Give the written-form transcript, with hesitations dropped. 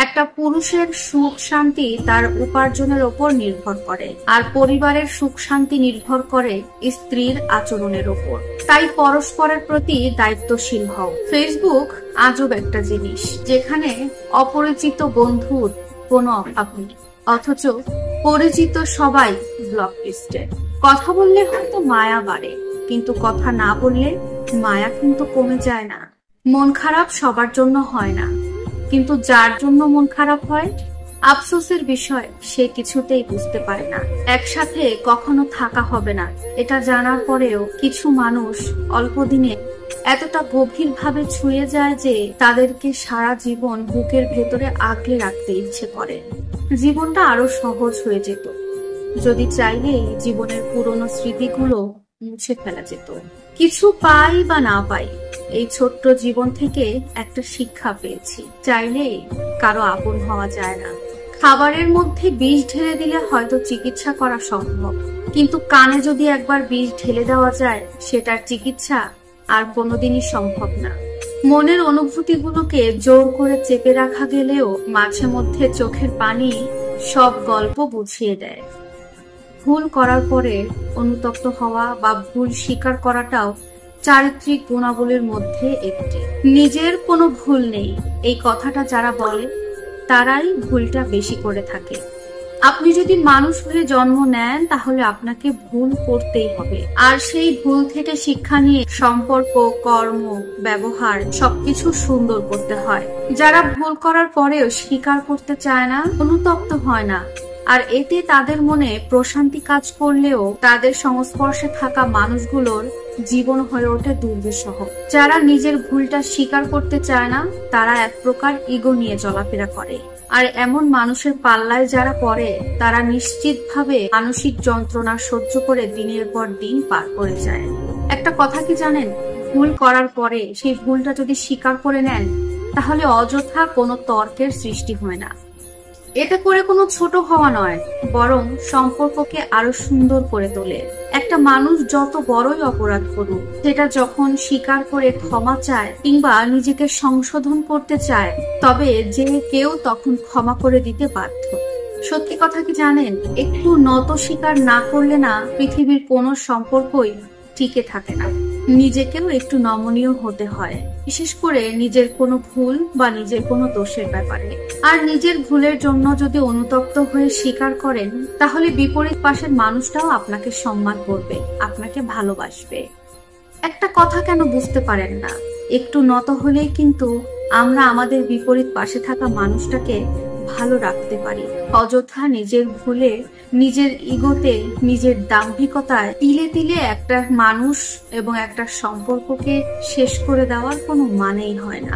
একটা পুরুষের সুখ শান্তি তার উপার্জনের ওপর নির্ভর করে, আর পরিবারের সুখ শান্তি নির্ভর করে স্ত্রীর আচরণের ওপর। তাই পরস্পরের প্রতি দায়িত্বশীল হও। ফেসবুক আজব একটা জিনিস, যেখানে অপরিচিত বন্ধুর কোনো অভাব নেই, অথচ পরিচিত সবাই ব্লক লিস্টে। কথা বললে হয়তো মায়া বাড়ে, কিন্তু কথা না বললে মায়া কিন্তু কমে যায় না। মন খারাপ সবার জন্য হয় না, কিন্তু যার জন্য মন খারাপ হয়, আফসোসের বিষয় সে কিছুতেই বুঝতে পারে না। একসাথে কখনো থাকা হবে না এটা জানার পরেও কিছু মানুষ অল্প দিনে এতটা গভীর ভাবে ছুঁয়ে যায় যে তাদেরকে সারা জীবন বুকের ভেতরে আগলে রাখতে ইচ্ছে করে। জীবনটা আরো সহজ হয়ে যেত যদি চাইলেই জীবনের পুরনো স্মৃতিগুলো মুছে ফেলা যেত। কিছু পাই বা না পাই, এই ছোট্ট জীবন থেকে একটা শিক্ষা পেয়েছি, চাইলেই কারো আপন হওয়া যায় না। খাবারের মধ্যে বিষ ঢেলে দিলে হয়তো চিকিৎসা করা সম্ভব, কিন্তু কানে যদি একবার বিষ ঢেলে দেওয়া যায়, সেটার চিকিৎসা আর কোনোদিনই সম্ভব না। মনের অনুভূতিগুলোকে জোর করে চেপে রাখা গেলেও মাঝে মধ্যে চোখের পানি সব গল্প বুঝিয়ে দেয়। ভুল করার পরে অনুতপ্ত হওয়া বা ভুল স্বীকার করাটাও চারিত্রিক গুণাবলীর মধ্যে একটি। নিজের কোনো ভুল নেই এই কথাটা যারা বলে, তারাই ভুলটা বেশি করে থাকে। আপনি যদি মানুষ হয়ে জন্ম নেন, তাহলে আপনাকে ভুল করতেই হবে, আর সেই ভুল থেকে শিক্ষা নিয়ে সম্পর্ক, কর্ম, ব্যবহার সবকিছু সুন্দর করতে হয়। যারা ভুল করার পরেও স্বীকার করতে চায় না, অনুতপ্ত হয় না, আর এতে তাদের মনে প্রশান্তি কাজ করলেও তাদের সংস্পর্শে থাকা মানুষগুলোর জীবন হয়ে ওঠে দুর্বিষহ। যারা নিজের ভুলটা স্বীকার করতে চায় না, তারা এক প্রকার ইগো নিয়ে চলাফেরা করে, আর এমন মানুষের পাল্লায় যারা পড়ে, তারা নিশ্চিতভাবে মানসিক যন্ত্রণা সহ্য করে দিনের পর দিন পার করে যায়। একটা কথা কি জানেন, ভুল করার পরে সেই ভুলটা যদি স্বীকার করে নেন, তাহলে অযথা কোনো তর্কের সৃষ্টি হয় না। এতে করে কোনো ছোট হওয়া নয়, বরং সম্পর্ককে আরো সুন্দর করে তোলে। একটা মানুষ যত বড়ই অপরাধ করুক, সেটা যখন স্বীকার করে ক্ষমা চায় কিংবা নিজেকে সংশোধন করতে চায়, তবে যে কেউ তখন ক্ষমা করে দিতে বাধ্য। সত্যি কথা কি জানেন, একটু নত স্বীকার না করলে না পৃথিবীর কোনো সম্পর্কই টিকে থাকে না। নিজেকেও একটু নমনীয় হতে হয়, বিশেষ করে নিজের কোনো ভুল বা নিজের কোনো দোষের ব্যাপারে। আর নিজের ভুলের জন্য যদি অনুতপ্ত হয়ে স্বীকার করেন, তাহলে বিপরীত পাশের মানুষটাও আপনাকে সম্মান করবে, আপনাকে ভালোবাসবে। একটা কথা কেন বুঝতে পারেন না, একটু নত হলেই কিন্তু আমরা আমাদের বিপরীত পাশে থাকা মানুষটাকে ভালো রাখতে পারি। অযথা নিজের ভুলে, নিজের ইগোতে, নিজের দাম্ভিকতায় তিলে তিলে একটা মানুষ এবং একটা সম্পর্ককে শেষ করে দেওয়ার কোনো মানেই হয় না।